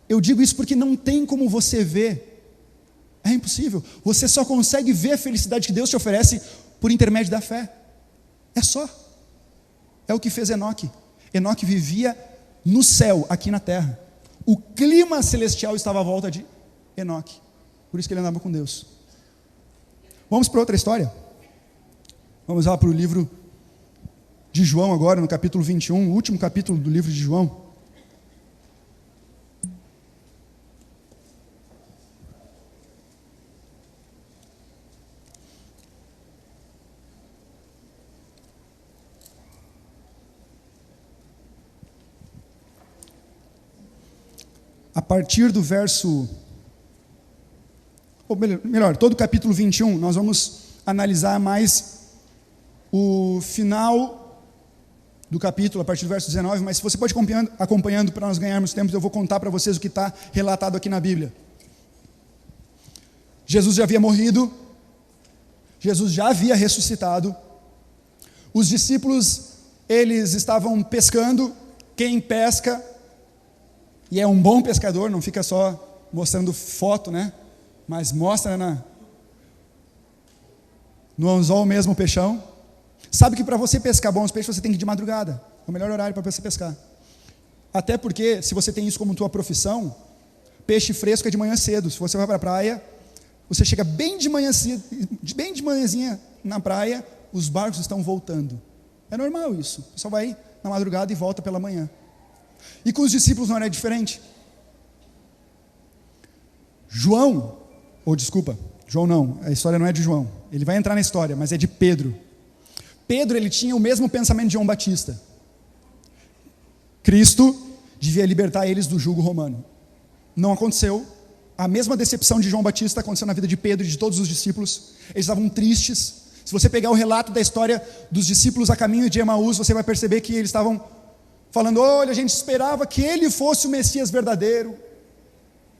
eu digo isso porque não tem como você ver, é impossível, você só consegue ver a felicidade que Deus te oferece por intermédio da fé, é só, é o que fez Enoque. Enoque vivia no céu, aqui na terra, o clima celestial estava à volta de Enoque, por isso que ele andava com Deus. Vamos para outra história, vamos lá para o livro de João agora, no capítulo 21, o último capítulo do livro de João. A partir do verso, ou melhor, todo o capítulo 21, nós vamos analisar mais o final do capítulo, a partir do verso 19, mas se você pode acompanhando para nós ganharmos tempo, eu vou contar para vocês o que está relatado aqui na Bíblia. Jesus já havia morrido, Jesus já havia ressuscitado, os discípulos, eles estavam pescando, quem pesca, e é um bom pescador, não fica só mostrando foto, né? Mas mostra no anzol mesmo o peixão. Sabe que para você pescar bons peixes, você tem que ir de madrugada. É o melhor horário para você pescar. Até porque, se você tem isso como tua profissão, peixe fresco é de manhã cedo. Se você vai para a praia, você chega bem de manhã cedo, bem de manhãzinha na praia, os barcos estão voltando. É normal isso. O pessoal vai na madrugada e volta pela manhã. E com os discípulos não era diferente. João não, a história não é de João. Ele vai entrar na história, mas é de Pedro. Pedro, ele tinha o mesmo pensamento de João Batista. Cristo devia libertar eles do jugo romano. Não aconteceu. A mesma decepção de João Batista aconteceu na vida de Pedro e de todos os discípulos. Eles estavam tristes. Se você pegar o relato da história dos discípulos a caminho de Emaús, você vai perceber que eles estavam falando, olha, a gente esperava que ele fosse o Messias verdadeiro,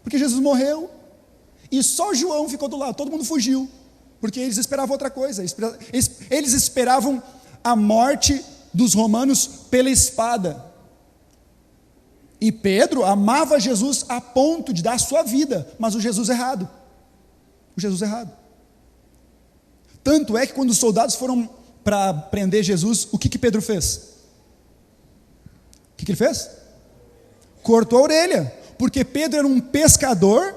porque Jesus morreu, e só João ficou do lado, todo mundo fugiu, porque eles esperavam outra coisa, eles esperavam a morte dos romanos pela espada, e Pedro amava Jesus a ponto de dar a sua vida, mas o Jesus errado, tanto é que quando os soldados foram para prender Jesus, o que Pedro fez? O que ele fez? Cortou a orelha, porque Pedro era um pescador,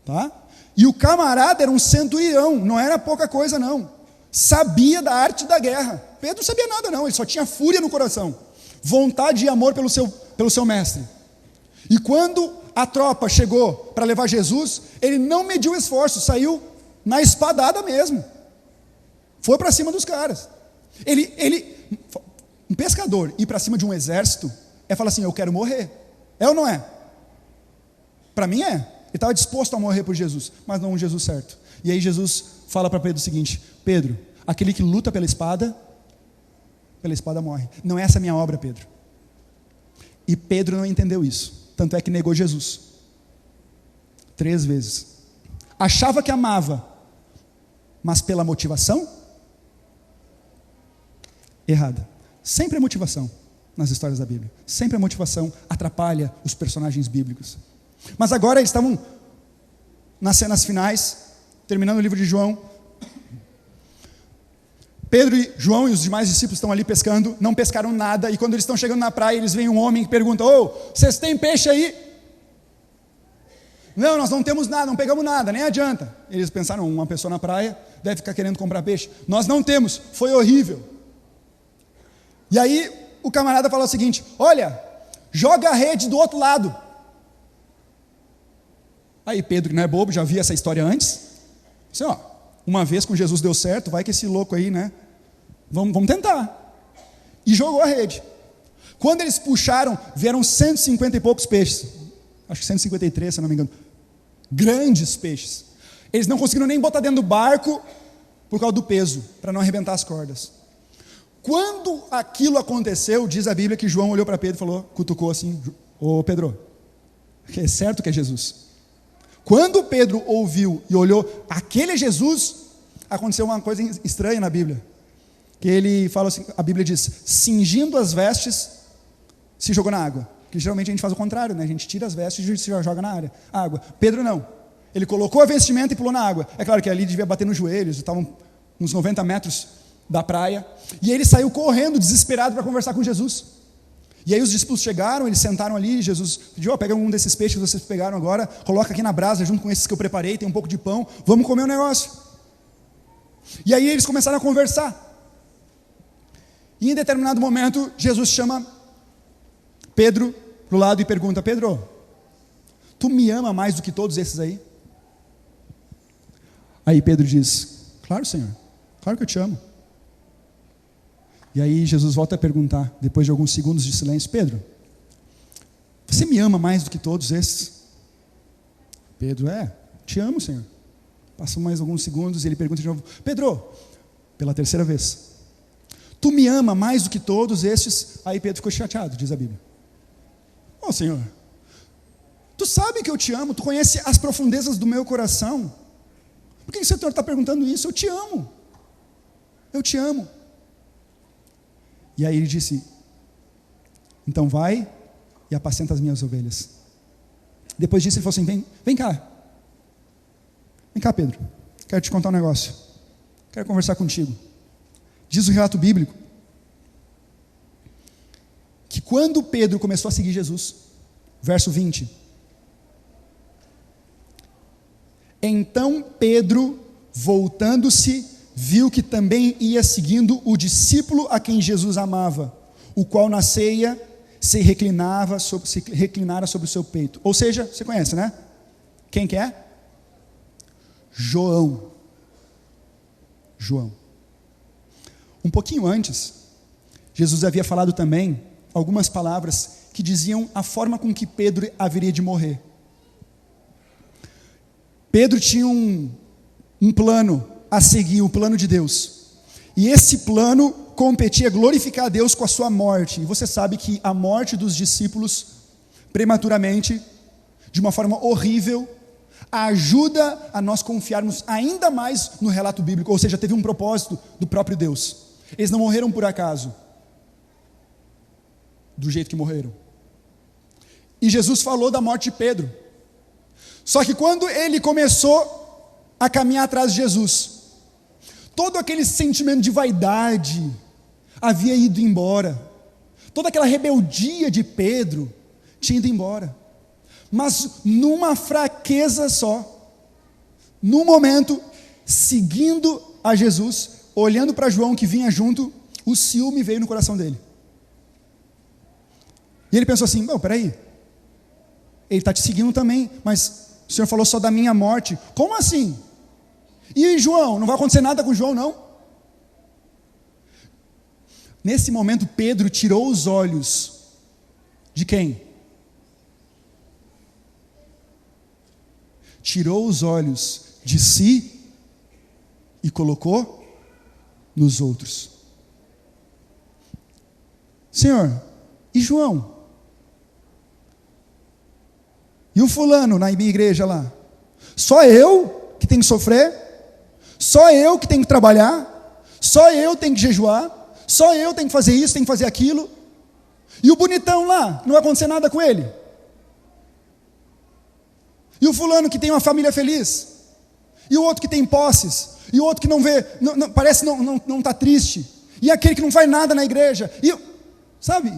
tá? E o camarada era um centurião, não era pouca coisa não, sabia da arte da guerra. Pedro não sabia nada não, ele só tinha fúria no coração, vontade e amor pelo seu mestre. E quando a tropa chegou para levar Jesus, ele não mediu esforço, saiu na espadada mesmo, foi para cima dos caras. Um pescador ir para cima de um exército é falar assim, eu quero morrer. É ou não é? Para mim é. Ele estava disposto a morrer por Jesus, mas não um Jesus certo. E aí Jesus fala para Pedro o seguinte: Pedro, aquele que luta pela espada morre. Não é essa a minha obra, Pedro. E Pedro não entendeu isso, tanto é que negou Jesus 3 vezes. Achava que amava, mas pela motivação errada. Sempre a motivação nas histórias da Bíblia. Sempre a motivação atrapalha os personagens bíblicos. Mas agora eles estavam nas cenas finais, terminando o livro de João. Pedro e João e os demais discípulos estão ali pescando, não pescaram nada, e quando eles estão chegando na praia, eles veem um homem que pergunta: vocês têm peixe aí? Não, nós não temos nada, não pegamos nada, nem adianta. Eles pensaram: uma pessoa na praia deve ficar querendo comprar peixe. Nós não temos, foi horrível. E aí o camarada fala o seguinte: olha, joga a rede do outro lado. Aí Pedro, que não é bobo, já via essa história antes. Assim, uma vez com Jesus deu certo, vai que esse louco aí, né? Vamos tentar. E jogou a rede. Quando eles puxaram, vieram 150 e poucos peixes. Acho que 153, se não me engano. Grandes peixes. Eles não conseguiram nem botar dentro do barco por causa do peso, para não arrebentar as cordas. Quando aquilo aconteceu, diz a Bíblia que João olhou para Pedro e falou, cutucou assim: ô Pedro, é certo que é Jesus? Quando Pedro ouviu e olhou, aquele é Jesus, aconteceu uma coisa estranha na Bíblia. Que ele fala assim, a Bíblia diz: cingindo as vestes, se jogou na água. Que geralmente a gente faz o contrário, né? A gente tira as vestes e se joga na água. Pedro não. Ele colocou a vestimenta e pulou na água. É claro que ali devia bater nos joelhos, estavam uns 90 metros da praia. E ele saiu correndo, desesperado, para conversar com Jesus. E aí os discípulos chegaram, eles sentaram ali, Jesus pediu: pega um desses peixes que vocês pegaram agora, coloca aqui na brasa junto com esses que eu preparei, tem um pouco de pão, vamos comer um negócio. E aí eles começaram a conversar. E em determinado momento, Jesus chama Pedro para o lado e pergunta: Pedro, tu me ama mais do que todos esses aí? Aí Pedro diz: claro, Senhor, claro que eu te amo. E aí Jesus volta a perguntar, depois de alguns segundos de silêncio: Pedro, você me ama mais do que todos esses? Pedro: te amo, Senhor. Passam mais alguns segundos e ele pergunta de novo: Pedro, pela 3ª vez, tu me ama mais do que todos estes? Aí Pedro ficou chateado, diz a Bíblia. Senhor, tu sabe que eu te amo, tu conhece as profundezas do meu coração. Por que o Senhor está perguntando isso? Eu te amo. Eu te amo. E aí ele disse: então vai e apacenta as minhas ovelhas. Depois disso ele falou assim: vem cá. Vem cá, Pedro. Quero te contar um negócio. Quero conversar contigo. Diz o relato bíblico que quando Pedro começou a seguir Jesus, verso 20, então Pedro, voltando-se, viu que também ia seguindo o discípulo a quem Jesus amava, o qual na ceia se reclinara sobre o seu peito. Ou seja, você conhece, né? Quem que é? João. Um pouquinho antes, Jesus havia falado também algumas palavras que diziam a forma com que Pedro haveria de morrer. Pedro tinha um plano a seguir, o plano de Deus. E esse plano competia glorificar a Deus com a sua morte. E você sabe que a morte dos discípulos, prematuramente, de uma forma horrível, ajuda a nós confiarmos ainda mais no relato bíblico. Ou seja, teve um propósito do próprio Deus. Eles não morreram por acaso, do jeito que morreram. E Jesus falou da morte de Pedro. Só que quando ele começou a caminhar atrás de Jesus, todo aquele sentimento de vaidade havia ido embora. Toda aquela rebeldia de Pedro tinha ido embora. Mas numa fraqueza só, num momento, seguindo a Jesus, olhando para João que vinha junto, o ciúme veio no coração dele. E ele pensou assim: peraí, ele está te seguindo também, mas o Senhor falou só da minha morte. Como assim? E João? Não vai acontecer nada com João, não? Nesse momento, Pedro tirou os olhos de quem? Tirou os olhos de si e colocou nos outros. Senhor, e João? E o fulano na minha igreja lá? Só eu que tenho que sofrer? Só eu que tenho que trabalhar? Só eu tenho que jejuar? Só eu tenho que fazer isso, tenho que fazer aquilo? E o bonitão lá, não vai acontecer nada com ele? E o fulano que tem uma família feliz? E o outro que tem posses? E o outro que não vê, parece não está triste? E aquele que não faz nada na igreja? Sabe,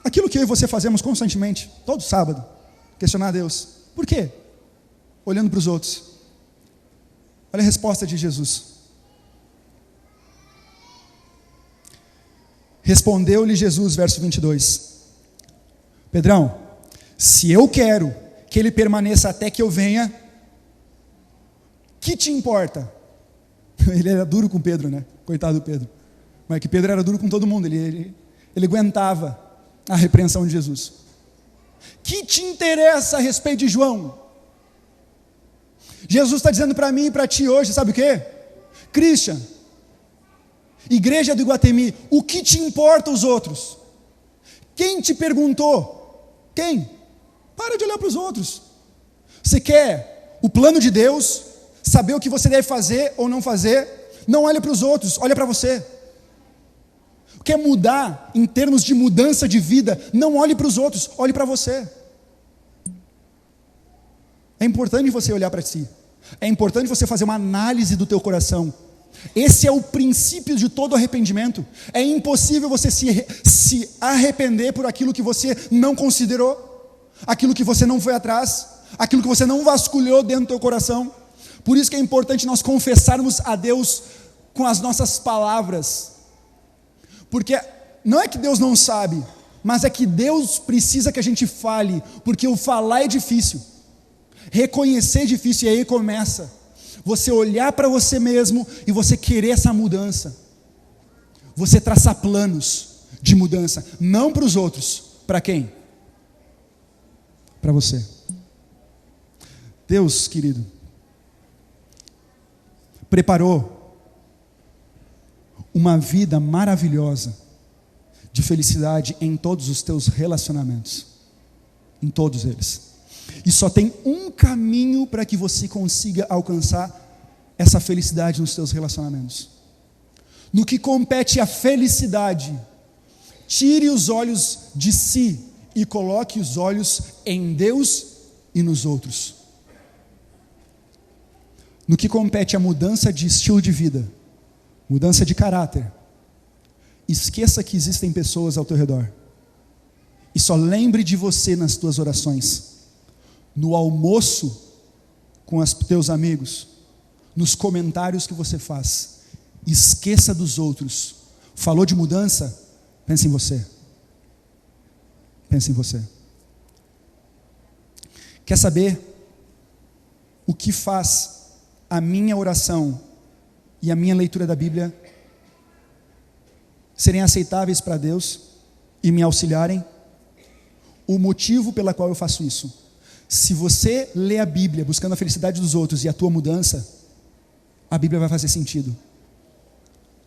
aquilo que eu e você fazemos constantemente, todo sábado, questionar a Deus. Por quê? Olhando para os outros. Olha a resposta de Jesus. Respondeu-lhe Jesus, verso 22. Pedrão, se eu quero que ele permaneça até que eu venha, que te importa? Ele era duro com Pedro, né? Coitado do Pedro. Mas que Pedro era duro com todo mundo, ele aguentava a repreensão de Jesus. Que te interessa a respeito de João? Jesus está dizendo para mim e para ti hoje, sabe o quê? Christian, igreja do Iguatemi, o que te importa os outros? Quem te perguntou? Quem? Para de olhar para os outros. Você quer o plano de Deus, saber o que você deve fazer ou não fazer? Não olha para os outros, olha para você. Quer mudar em termos de mudança de vida? Não olhe para os outros, olhe para você. É importante você olhar para si. É importante você fazer uma análise do teu coração. Esse é o princípio de todo arrependimento. É impossível você se arrepender por aquilo que você não considerou, aquilo que você não foi atrás, aquilo que você não vasculhou dentro do teu coração. Por isso que é importante nós confessarmos a Deus com as nossas palavras. Porque não é que Deus não sabe, mas é que Deus precisa que a gente fale, porque o falar é difícil, reconhecer é difícil, e aí começa você olhar para você mesmo e você querer essa mudança, você traçar planos de mudança, não para os outros, para quem? Para você. Deus, querido, preparou uma vida maravilhosa de felicidade em todos os teus relacionamentos, em todos eles. E só tem um caminho para que você consiga alcançar essa felicidade nos teus relacionamentos. No que compete à felicidade, tire os olhos de si e coloque os olhos em Deus e nos outros. No que compete à mudança de estilo de vida, mudança de caráter, esqueça que existem pessoas ao teu redor. E só lembre de você nas tuas orações, no almoço com os teus amigos, nos comentários que você faz. Esqueça dos outros. Falou de mudança? Pense em você. Pense em você. Quer saber o que faz a minha oração e a minha leitura da Bíblia serem aceitáveis para Deus e me auxiliarem? O motivo pela qual eu faço isso. Se você lê a Bíblia buscando a felicidade dos outros e a tua mudança, a Bíblia vai fazer sentido.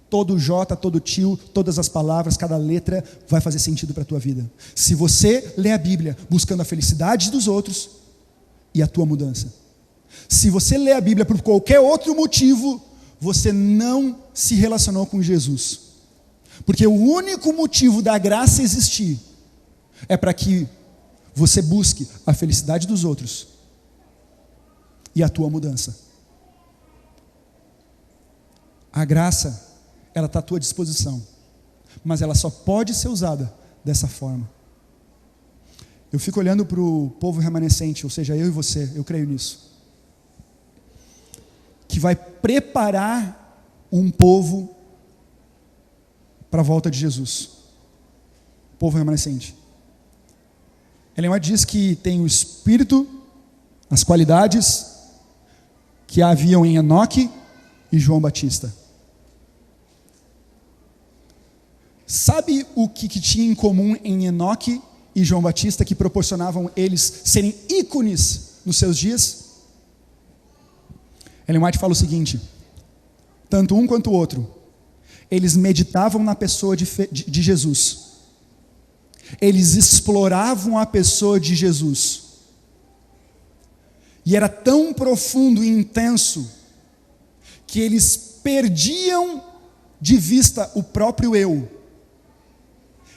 Todo J, todo tio, todas as palavras, cada letra vai fazer sentido para a tua vida. Se você lê a Bíblia buscando a felicidade dos outros e a tua mudança. Se você lê a Bíblia por qualquer outro motivo, você não se relacionou com Jesus. Porque o único motivo da graça existir é para que você busque a felicidade dos outros e a tua mudança. A graça, ela está à tua disposição, mas ela só pode ser usada dessa forma. Eu fico olhando para o povo remanescente, ou seja, eu e você, eu creio nisso, que vai preparar um povo para a volta de Jesus. O povo remanescente. Ellen White diz que tem o espírito, as qualidades que haviam em Enoque e João Batista. Sabe o que tinha em comum em Enoque e João Batista que proporcionavam eles serem ícones nos seus dias? Ellen White fala o seguinte: tanto um quanto o outro, eles meditavam na pessoa de Jesus. Eles exploravam a pessoa de Jesus. E era tão profundo e intenso que eles perdiam de vista o próprio eu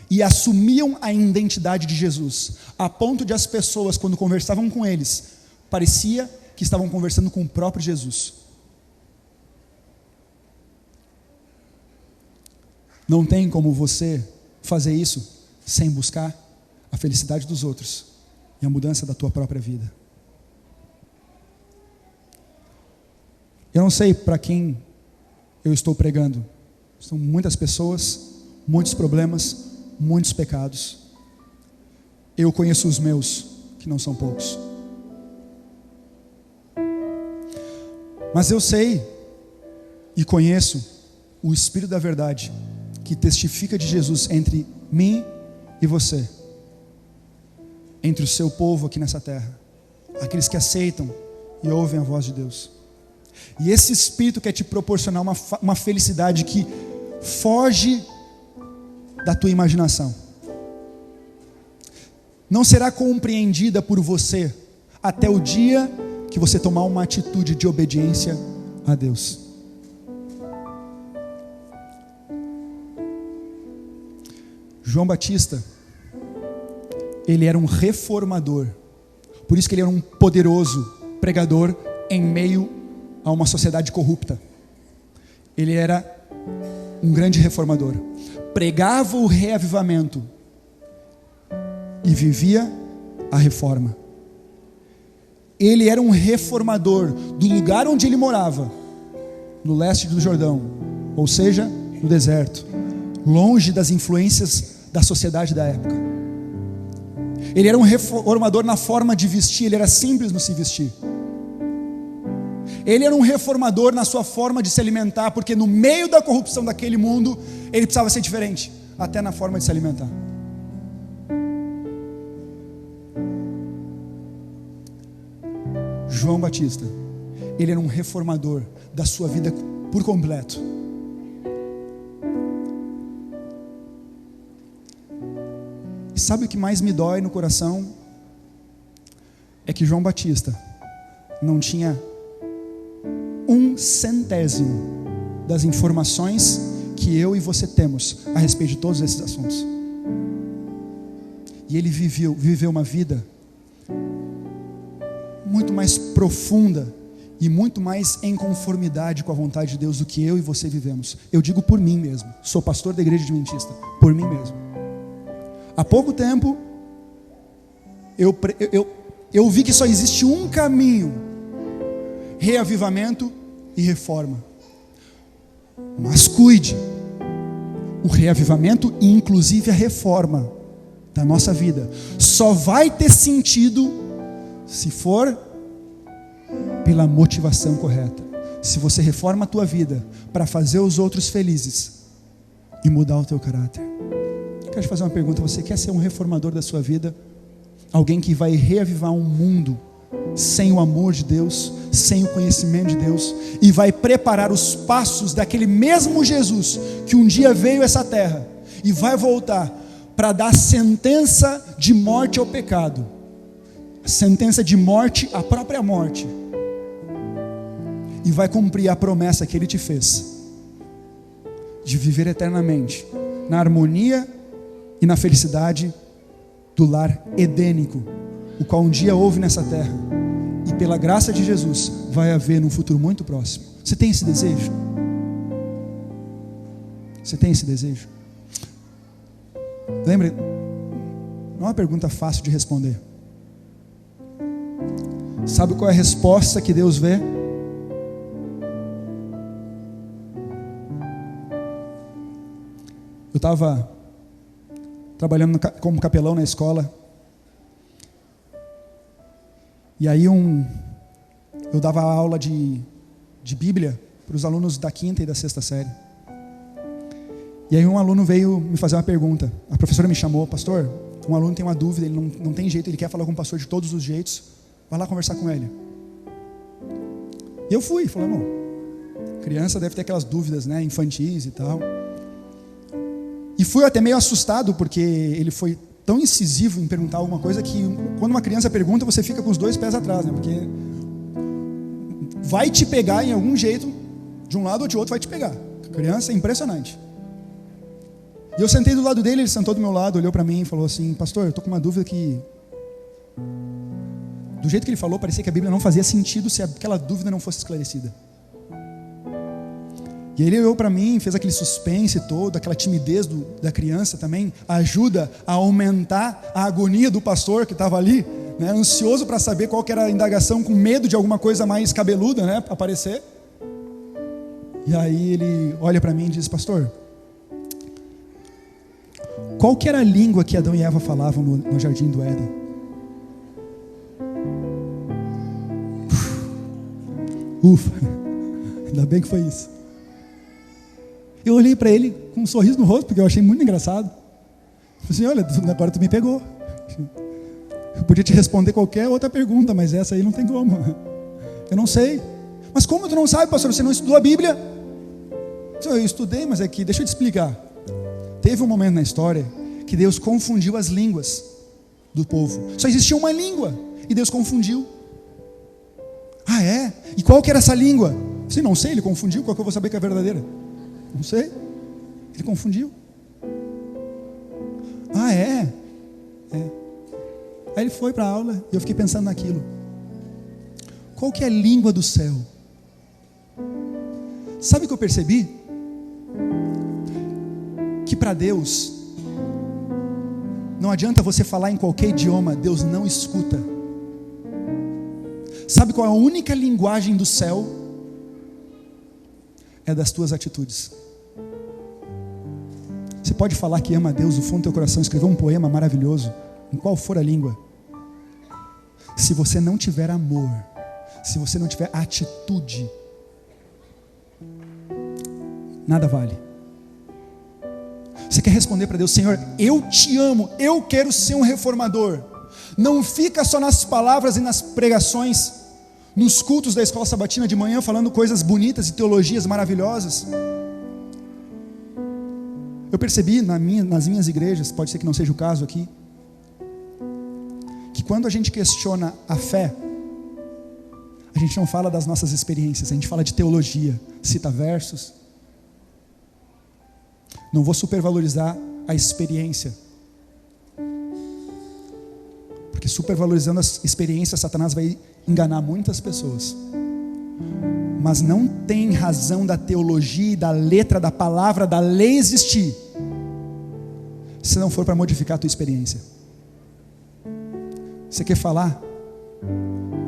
e assumiam a identidade de Jesus, a ponto de as pessoas, quando conversavam com eles, parecia que estavam conversando com o próprio Jesus. Não tem como você fazer isso sem buscar a felicidade dos outros e a mudança da tua própria vida. Eu não sei para quem eu estou pregando. São muitas pessoas, muitos problemas, muitos pecados. Eu conheço os meus, que não são poucos. Mas eu sei e conheço o Espírito da verdade, que testifica de Jesus entre mim e você, entre o seu povo aqui nessa terra, aqueles que aceitam e ouvem a voz de Deus. E esse Espírito quer te proporcionar uma felicidade que foge da tua imaginação. Não será compreendida por você até o dia que você tomar uma atitude de obediência a Deus. João Batista, ele era um reformador. Por isso que ele era um poderoso pregador em meio a uma sociedade corrupta. Ele era um grande reformador. Pregava o reavivamento e vivia a reforma. Ele era um reformador do lugar onde ele morava, no leste do Jordão, ou seja, no deserto, longe das influências da sociedade da época. Ele era um reformador na forma de vestir, ele era simples no se vestir. Ele era um reformador na sua forma de se alimentar, porque no meio da corrupção daquele mundo, ele precisava ser diferente, até na forma de se alimentar. João Batista, ele era um reformador da sua vida por completo. E sabe o que mais me dói no coração? É que João Batista não tinha 1/100 das informações que eu e você temos a respeito de todos esses assuntos. E ele viveu uma vida muito mais profunda e muito mais em conformidade com a vontade de Deus do que eu e você vivemos. Eu digo por mim mesmo, sou pastor da igreja adventista, por mim mesmo. Há pouco tempo eu vi que só existe um caminho: reavivamento e reforma. Mas cuide, o reavivamento e inclusive a reforma da nossa vida só vai ter sentido se for pela motivação correta. Se você reforma a tua vida para fazer os outros felizes e mudar o teu caráter. Quero te fazer uma pergunta: você quer ser um reformador da sua vida? Alguém que vai reavivar um mundo sem o amor de Deus, sem o conhecimento de Deus, e vai preparar os passos daquele mesmo Jesus que um dia veio a essa terra e vai voltar para dar sentença de morte ao pecado, sentença de morte à própria morte, e vai cumprir a promessa que Ele te fez de viver eternamente na harmonia e na felicidade do lar edênico, o qual um dia houve nessa terra, e pela graça de Jesus vai haver num futuro muito próximo. Você tem esse desejo? Você tem esse desejo? Lembre, não é uma pergunta fácil de responder. Sabe qual é a resposta que Deus vê? Eu estava trabalhando como capelão na escola, e aí eu dava aula de Bíblia para os alunos da 5ª e da 6ª série. E aí um aluno veio me fazer uma pergunta. A professora me chamou: pastor, um aluno tem uma dúvida, ele não tem jeito, ele quer falar com o pastor de todos os jeitos, vai lá conversar com ele. E eu fui, falei: não, Criança deve ter aquelas dúvidas, né, infantis e tal. E fui até meio assustado, porque ele foi tão incisivo em perguntar alguma coisa que quando uma criança pergunta, você fica com os dois pés atrás, né? Porque vai te pegar em algum jeito, de um lado ou de outro vai te pegar. A criança é impressionante. E eu sentei do lado dele, ele sentou do meu lado, olhou para mim e falou assim: pastor, eu estou com uma dúvida que... Do jeito que ele falou, parecia que a Bíblia não fazia sentido se aquela dúvida não fosse esclarecida. E ele olhou para mim, fez aquele suspense todo, aquela timidez da criança também ajuda a aumentar a agonia do pastor que estava ali, né, ansioso para saber qual que era a indagação, com medo de alguma coisa mais cabeluda, né, aparecer. E aí ele olha para mim e diz: pastor, qual que era a língua que Adão e Eva falavam no jardim do Éden? Ufa, ainda bem que foi isso. Eu olhei para ele com um sorriso no rosto, porque eu achei muito engraçado. Eu falei assim: olha, agora tu me pegou. Eu podia te responder qualquer outra pergunta, mas essa aí não tem como. Eu não sei. Mas como tu não sabe, pastor? Você não estudou a Bíblia? Eu estudei, mas é que, deixa eu te explicar. Teve um momento na história que Deus confundiu as línguas do povo. Só existia uma língua e Deus confundiu. Ah, é? E qual que era essa língua? Você não sei, ele confundiu. Qual que eu vou saber que é verdadeira? Não sei. Ele confundiu. Ah, é? É. Aí ele foi para a aula e eu fiquei pensando naquilo. Qual que é a língua do céu? Sabe o que eu percebi? Que para Deus não adianta você falar em qualquer idioma, Deus não escuta. Sabe qual é a única linguagem do céu? É das tuas atitudes. Você pode falar que ama a Deus do fundo do teu coração, escrever um poema maravilhoso, em qual for a língua. Se você não tiver amor, se você não tiver atitude, nada vale. Você quer responder para Deus: Senhor, eu te amo, eu quero ser um reformador. Não fica só nas palavras e nas pregações, nos cultos da escola sabatina de manhã, falando coisas bonitas e teologias maravilhosas. Eu percebi nas minhas igrejas, pode ser que não seja o caso aqui, que quando a gente questiona a fé, a gente não fala das nossas experiências, a gente fala de teologia, cita versos. Não vou supervalorizar a experiência, porque supervalorizando as experiências, Satanás vai enganar muitas pessoas. Mas não tem razão da teologia, da letra, da palavra, da lei existir, se não for para modificar a tua experiência. Você quer falar?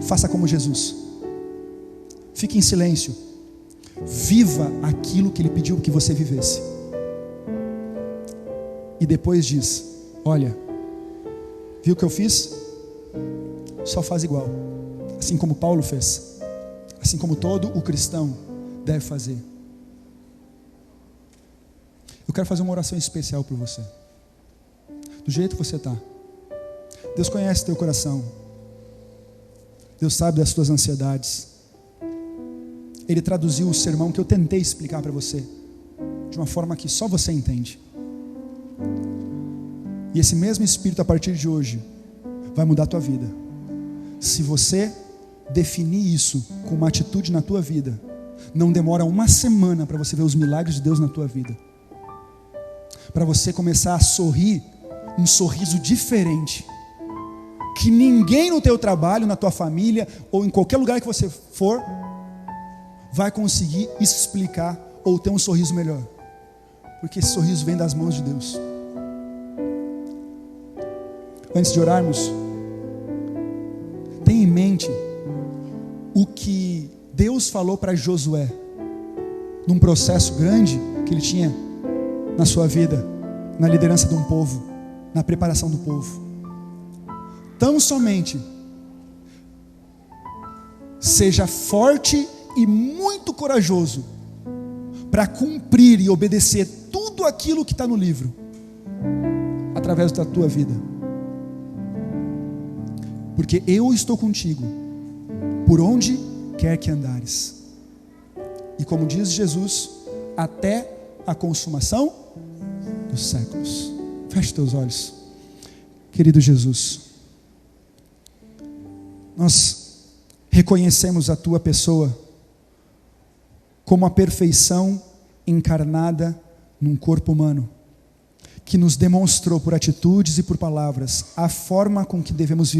Faça como Jesus. Fique em silêncio. Viva aquilo que Ele pediu que você vivesse. E depois diz: olha, viu o que eu fiz? Só faz igual. Assim como Paulo fez. Assim como todo o cristão deve fazer. Eu quero fazer uma oração especial por você. Do jeito que você está. Deus conhece teu coração. Deus sabe das tuas ansiedades. Ele traduziu o sermão que eu tentei explicar para você de uma forma que só você entende. E esse mesmo Espírito, a partir de hoje, vai mudar a tua vida. Se você definir isso com uma atitude na tua vida, não demora uma semana para você ver os milagres de Deus na tua vida. Para você começar a sorrir, um sorriso diferente, que ninguém no teu trabalho, na tua família, ou em qualquer lugar que você for, vai conseguir explicar ou ter um sorriso melhor. Porque esse sorriso vem das mãos de Deus. Antes de orarmos, tenha em mente o que Deus falou para Josué, num processo grande que ele tinha na sua vida, na liderança de um povo, na preparação do povo. Tão somente seja forte e muito corajoso para cumprir e obedecer tudo aquilo que está no livro, através da tua vida. Porque eu estou contigo, por onde quer que andares. e, como diz Jesus, até a consumação dos séculos. Feche teus olhos. Querido Jesus, nós reconhecemos a tua pessoa como a perfeição encarnada num corpo humano, que nos demonstrou por atitudes e por palavras a forma com que devemos viver